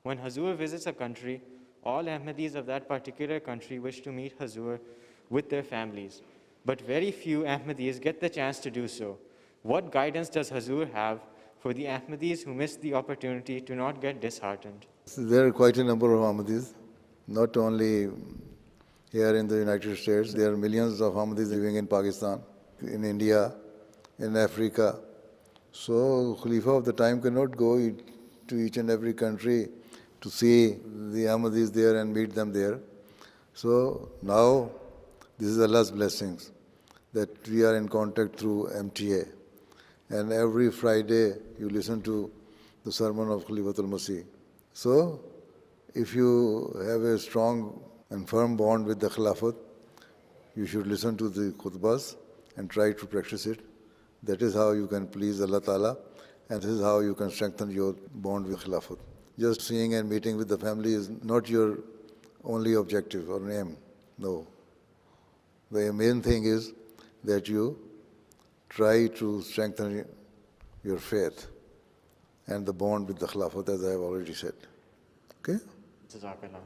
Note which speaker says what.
Speaker 1: When Huzoor visits a country, all Ahmadis of that particular country wish to meet Huzoor with their families. But very few Ahmadis get the chance to do so. What guidance does Huzoor have for the Ahmadis who miss the opportunity to not get disheartened?
Speaker 2: There are quite a number of Ahmadis, not only here in the United States. There are millions of Ahmadis living in Pakistan, in India, in Africa. So Khalifa of the time cannot go to each and every country to see the Ahmadis there and meet them there. So now this is Allah's blessings that we are in contact through MTA. And every Friday you listen to the sermon of Khalifatul Masih. So if you have a strong and firm bond with the Khilafat, you should listen to the khutbahs and try to practice it. That is how you can please Allah Ta'ala, and this is how you can strengthen your bond with Khilafat. Just seeing and meeting with the family is not your only objective or aim. No. The main thing is that you try to strengthen your faith and the bond with the Khilafat, as I have already said. Okay?
Speaker 1: Jazakallah.